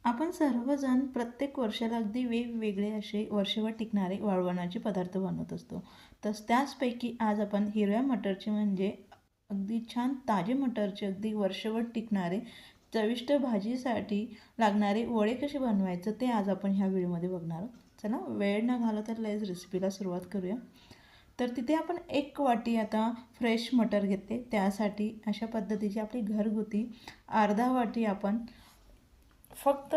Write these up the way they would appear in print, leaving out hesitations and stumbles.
आपण सर्वजण प्रत्येक वर्षाला अगदी वेगवेगळे असे वर्षभर टिकणारे वाळवणाचे पदार्थ बनवत असतो. तर त्याचपैकी आज आपण हिरव्या मटरचे म्हणजे अगदी छान ताजे मटरचे अगदी वर्षभर टिकणारे चविष्ट भाजीसाठी लागणारे वडे कसे बनवायचं ते आज आपण ह्या व्हिडिओमध्ये बघणार आहोत. चला वेळ न घालवता लगेच रेसिपीला सुरुवात करूया. तर तिथे आपण 1 वाटी आता फ्रेश मटर घेतले. त्यासाठी अशा पद्धतीची आपली घरगुती अर्धा वाटी आपण फक्त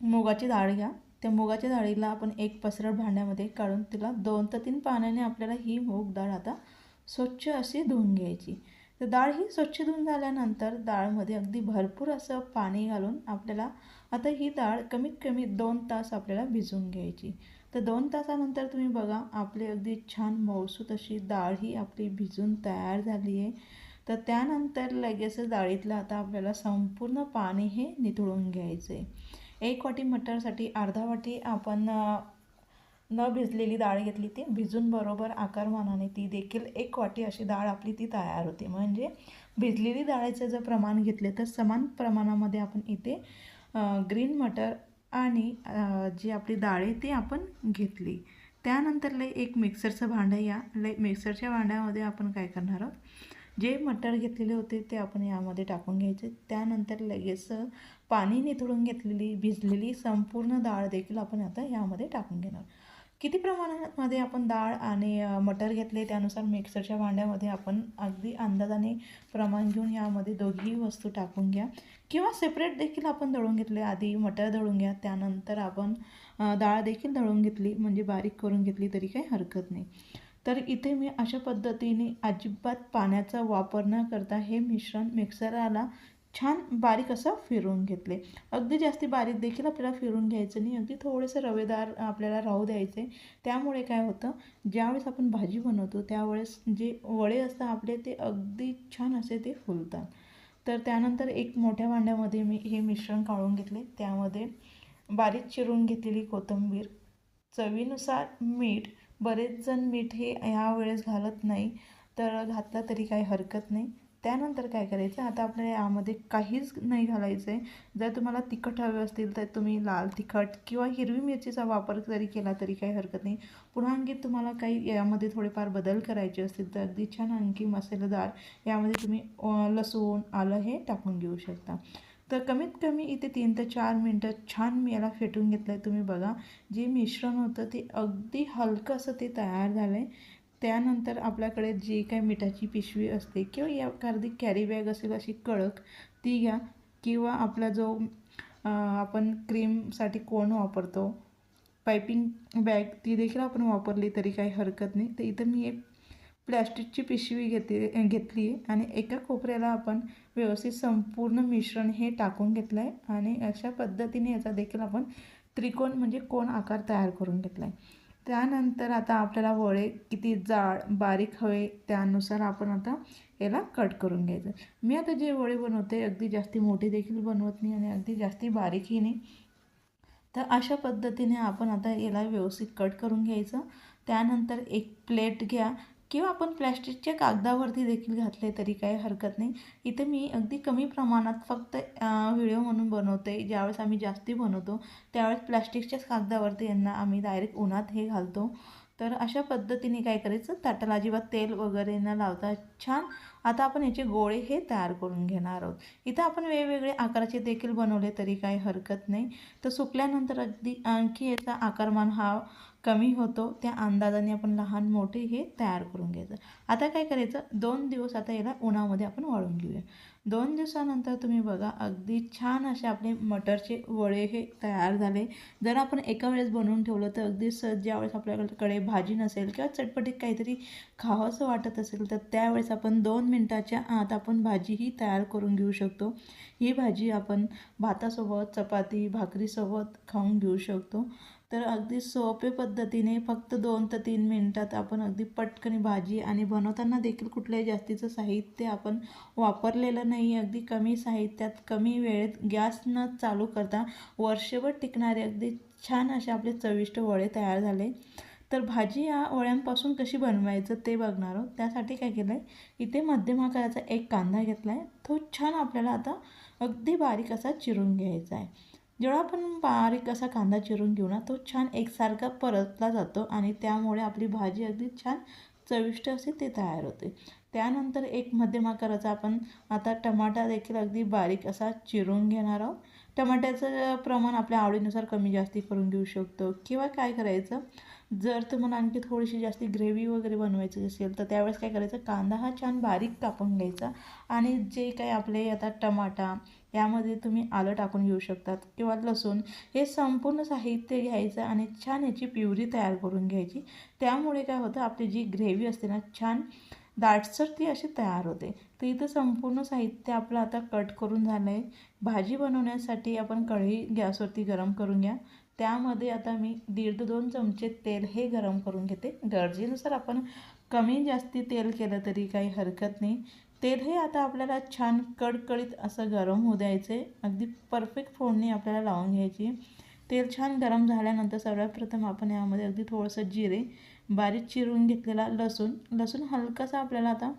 मुगाची डाळ घ्या. त्या मुगाच्या डाळीला आपण एक पसरट भांड्यामध्ये काढून तिला 2 ते 3 पाण्याने आपल्याला ही मूग डाळ आता स्वच्छ अशी धुवून घ्यायची. तर डाळ ही स्वच्छ धुवून झाल्यानंतर डाळमध्ये अगदी भरपूर असं पाणी घालून आपल्याला आता ही डाळ कमीत कमी 2 तास आपल्याला भिजवून घ्यायची. तर 2 तासानंतर तुम्ही बघा आपली अगदी छान मऊसूत अशी डाळ ही आपली भिजून तयार झाली आहे. तर त्यानंतर लगेच डाळीतलं आता आपल्याला संपूर्ण पाणी हे निथळून घ्यायचं आहे. 1 वाटी मटरसाठी अर्धा वाटी आपण न भिजलेली डाळ घेतली. ती भिजून बरोबर आकारमानाने ती देखील 1 वाटी अशी डाळ आपली ती तयार होते. म्हणजे भिजलेली डाळीचं जर प्रमाण घेतले तर समान प्रमाणामध्ये आपण इथे ग्रीन मटर आणि जी आपली डाळ आहे ती आपण घेतली. त्यानंतर एक मिक्सरचं भांडं या मिक्सरच्या भांड्यामध्ये आपण काय करणार आहोत, जे मटर घेतलेले होते ते आपण यामध्ये टाकून घ्यायचे. त्यानंतर लगेच पाणी निथळून घेतलेली भिजलेली संपूर्ण डाळ देखील आपण आता यामध्ये टाकून घेणार. किती प्रमाणामध्ये आपण डाळ आणि मटर घेतले त्यानुसार मिक्सरच्या भांड्यामध्ये आपण अगदी अंदाजाने प्रमाण घेऊन यामध्ये दोघीही वस्तू टाकून घ्या. किंवा सेपरेट देखील आपण दळून घेतले. आधी मटर दळून घ्या, त्यानंतर आपण डाळ देखील दळून घेतली म्हणजे बारीक करून घेतली तरी काही हरकत नाही. तर इथे मी अशा पद्धतीने अजिबात पाण्याचा वापर न करता हे मिश्रण मिक्सरला छान बारीक असं फिरवून घेतले. अगदी जास्ती बारीक देखील आपल्याला फिरवून घ्यायचं नाही, अगदी थोडेसे रवेदार आपल्याला राहू द्यायचे. त्यामुळे काय होतं, ज्यावेळेस आपण भाजी बनवतो त्यावेळेस जे वडे असतात आपले ते अगदी छान असे ते फुलतात. तर त्यानंतर एक मोठ्या भांड्यामध्ये मी हे मिश्रण काढून घेतले. त्यामध्ये बारीक चिरून घेतलेली कोथिंबीर, चवीनुसार मीठ. बरेच जण मीठ हे ह्या वेळेस घालत नाही, तर घातलं तरी काही हरकत नाही. त्यानंतर काय करायचं, आता आपल्याला यामध्ये काहीच नाही घालायचं आहे. जर तुम्हाला तिखट हवे असतील तर तुम्ही लाल तिखट किंवा हिरवी मिरचीचा वापर जरी केला तरी काही हरकत नाही. पुन्हा आणखी तुम्हाला काही यामध्ये थोडेफार बदल करायचे असतील तर अगदी छान आणखी मसालेदार यामध्ये तुम्ही लसूण आलं हे टाकून घेऊ शकता. तर कमीत कमी इथे 3 ते 4 मिनटं छान मी याला फेटून घेतलं आहे. तुम्ही बघा जे मिश्रण होतं ते अगदी हलकं असं ते तयार झालं आहे. त्यानंतर आपल्याकडे जी काही मिठाची पिशवी असते किंवा या अर्धी कॅरी बॅग असेल अशी कडक ती घ्या. किंवा आपला जो आपण क्रीमसाठी कोण वापरतो पायपिंग बॅग ती देखील आपण वापरली तरी काही हरकत नाही. तर इथं मी एक प्लॅस्टिकची पिशवी घेतली आहे आणि एका कोपऱ्याला आपण व्यवस्थित संपूर्ण मिश्रण हे टाकून घेतलं आहे आणि अशा पद्धतीने याचा देखील आपण त्रिकोण म्हणजे कोण आकार तयार करून घेतला आहे. त्यानंतर आता आपल्याला वडे किती जाड बारीक हवे त्यानुसार आपण आता याला कट करून घ्यायचं. मी आता जे वडे बनवते अगदी जास्ती मोठे देखील बनवत नाही आणि अगदी जास्ती बारीकही नाही. तर अशा पद्धतीने आपण आता याला व्यवस्थित कट करून घ्यायचं. त्यानंतर एक प्लेट घ्या किंवा आपण प्लॅस्टिकच्या कागदावरती देखील घातले तरी काही हरकत नाही. इथे मी अगदी कमी प्रमाणात फक्त व्हिडिओ म्हणून बनवते. ज्यावेळेस आम्ही जास्ती बनवतो त्यावेळेस प्लॅस्टिकच्याच कागदावरती यांना आम्ही डायरेक्ट उन्हात हे घालतो. तर अशा पद्धतीने काय करायचं, ताटाला अजिबात तेल वगैरे न लावता छान आता आपण याचे गोळे हे तयार करून घेणार आहोत. इथं आपण वेगवेगळे आकाराचे देखील बनवले तरी काही हरकत नाही. तर सुकल्यानंतर अगदी आणखी याचा आकारमान हा कमी होतो. त्या अंदाजाने आपण लहान मोठे हे तयार करून घ्यायचं. आता काय करायचं, 2 दिवस आता याला उन्हामध्ये आपण वाळून घेऊया. 2 दिवसानंतर तुम्ही बघा अगदी छान असे आपले मटरचे वडे हे तयार झाले. जर आपण एका वेळेस बनवून ठेवलं तर अगदी ज्यावेळेस आपल्याकडे भाजी नसेल किंवा चटपटीत काहीतरी खावंसं वाटत असेल तर त्यावेळेस आपण 2 मिनटाच्या आत आपण भाजीही तयार करून घेऊ शकतो. ही भाजी आपण भातासोबत चपाती भाकरीसोबत खाऊन घेऊ शकतो. तर अगदी सोपे पद्धतीने फक्त 2 ते 3 मिनटात आपण अगदी पटकन भाजी आणि बनवताना देखील कुठल्याही जास्तीचं साहित्य आपण वापरलेलं नाही. अगदी कमी साहित्यात कमी वेळेत गॅस न चालू करता वर्षभर टिकणारे अगदी छान असे आपले चविष्ट वडे तयार झाले. तर भाजी या वड्यांपासून कशी बनवायचं ते बघणार आहोत. त्यासाठी काय केलं आहे, इथे मध्यम आकाराचा एक कांदा घेतला आहे. तो छान आपल्याला आता अगदी बारीक असा चिरून घ्यायचा आहे. जेव्हा आपण बारीक असा कांदा चिरून घेऊ ना, तो छान एकसारखा परतला जातो आणि त्यामुळे आपली भाजी अगदी छान चविष्ट असे ते तयार होते. त्यानंतर एक मध्यम आकाराचा आपण आता टमाटा देखील अगदी बारीक असा चिरून घेणार आहोत. टमाट्याचं प्रमाण आपल्या आवडीनुसार कमी जास्ती करून घेऊ शकतो किंवा काय करायचं, जर तुम्हाला आणखी थोडीशी जास्ती ग्रेव्ही वगैरे बनवायची असेल तर त्यावेळेस काय करायचं, कांदा हा छान बारीक कापून घ्यायचा आणि जे काही आपले आता टमाटा यामध्ये तुम्ही आलं टाकून घेऊ शकतात किंवा लसूण, हे संपूर्ण साहित्य घ्यायचं आणि छान याची प्युरी तयार करून घ्यायची. त्यामुळे काय होतं, आपली जी ग्रेव्ही असते ना छान दाटसर ती अशी तयार होते. तर इथं संपूर्ण साहित्य आपलं आता कट करून झालं आहे. भाजी बनवण्यासाठी आपण कढई गॅसवरती गरम करून घ्या. त्यामध्ये आता मी 1.5 ते 2 चमचे तेल हे गरम करून घेते. गरजेनुसार आपण कमी जास्ती तेल केलं तरी काही हरकत नाही. तेल हे आता आपल्याला छान कडकडीत असं गरम होऊ द्यायचे. अगदी परफेक्ट फोडणी आपल्याला लावून घ्यायची. तेल छान गरम झाल्यानंतर सर्वात प्रथम आपण यामध्ये अगदी थोडंसं जिरे, बारीक चिरून घेतलेला लसूण हलकासा आपल्याला आता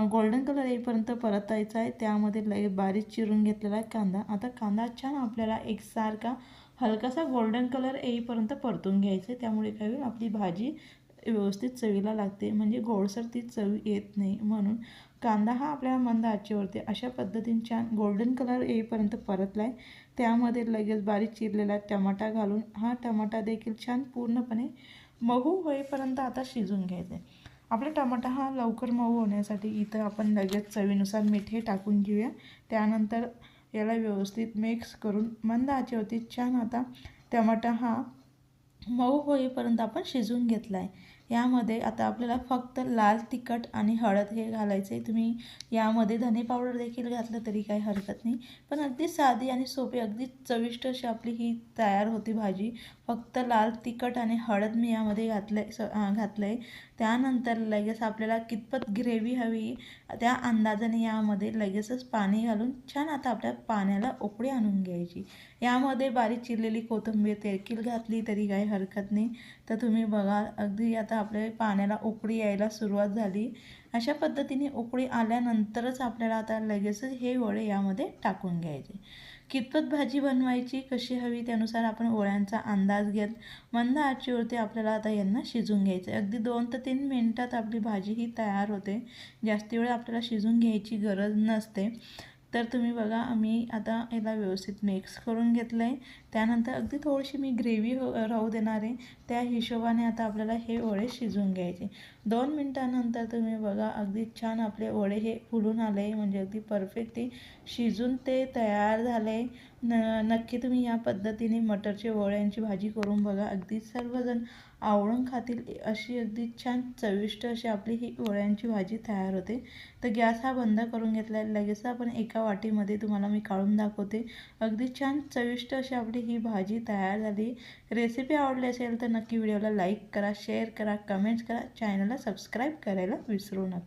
गोल्डन कलर येईपर्यंत परतायचा आहे. त्यामध्ये बारीक चिरून घेतलेला कांदा, आता कांदा छान आपल्याला एकसारखा हलकासा गोल्डन कलर येईपर्यंत परतून घ्यायचे. त्यामुळे काय होईल, आपली भाजी व्यवस्थित चवीला लागते, म्हणजे गोडसर ती चव येत नाही. म्हणून कांदा हा आपल्याला मंद आचेवरती अशा पद्धतीने छान गोल्डन कलर येईपर्यंत परतला आहे. त्यामध्ये लगेच बारीक चिरलेला टमाटा घालून हा टमाटा देखील छान पूर्णपणे मऊ होईपर्यंत आता शिजून घ्यायचं आहे. आपला टमाटा हा लवकर मऊ होण्यासाठी इथं आपण लगेच चवीनुसार मीठ हे टाकून घेऊया. त्यानंतर याला व्यवस्थित मिक्स करून मंद आचेवरती छान आता टमाटा हा मऊ होईपर्यंत आपण शिजवून घेतला आहे. यामध्ये आता आपल्याला फक्त लाल तिखट आणि हळद हे घालायचे. तुम्ही यामध्ये धने पावडर देखील घातलं तरी काही हरकत नाही. पण अगदी साधी आणि सोपी, अगदी चविष्ट अशी आपली ही तयार होती भाजी. फक्त लाल तिखट आणि हळद मी यामध्ये घातलं आहे. त्यानंतर लगेच आपल्याला कितपत ग्रेव्ही हवी त्या अंदाजाने यामध्ये लगेचच पाणी घालून छान आता आपल्या पाण्याला उकळी आणून घ्यायची. यामध्ये बारीक चिरलेली कोथिंबीर देखील घातली तरी काही हरकत नाही. तर तुम्ही बघा, अगदी आता आपल्या पाण्याला उकळी यायला सुरुवात झाली. अशा पद्धतीने उकळी आल्यानंतरच आपल्याला आता लगेचच हे वडे यामध्ये टाकून घ्यायचे. कितपत भाजी बनवायची, कशी हवी त्यानुसार आपण वड्यांचा अंदाज घेत मंद आचेवरती आपल्याला आता यांना शिजून घ्यायचं आहे. अगदी 2 ते 3 मिनिटात आपली भाजी ही तयार होते. जास्ती वेळ आपल्याला शिजून घ्यायची गरज नसते. तर तुम्ही बघा, मी आता याला व्यवस्थित मिक्स करून घेतलं आहे. त्यानंतर अगदी थोडीशी मी ग्रेव्ही राहू देणार आहे. त्या हिशोबाने आता आपल्याला हे वडे शिजवून घ्यायचे. 2 मिनटानंतर तुम्ही बघा, अगदी छान आपले वडे हे फुलून आले, म्हणजे अगदी परफेक्टली शिजून ते तयार झाले. नक्की तुम्ही या पद्धतीने मटरचे वड्यांची भाजी करून बघा. अगदी सर्वजण आवडून खातील अशी अगदी छान चविष्ट अशी आपली ही वड्यांची भाजी तयार होते. तर गॅस हा बंद करून घेतला आहे. लगेच आपण एका वाटीमध्ये तुम्हाला मी काढून दाखवते. अगदी छान चविष्ट अशी आपली ही भाजी तयार झाली. रेसिपी आवडली असेल तर नक्की व्हिडिओला लाईक करा, शेअर करा, कमेंट्स करा, चॅनलला सबस्क्राईब करायला विसरू नका.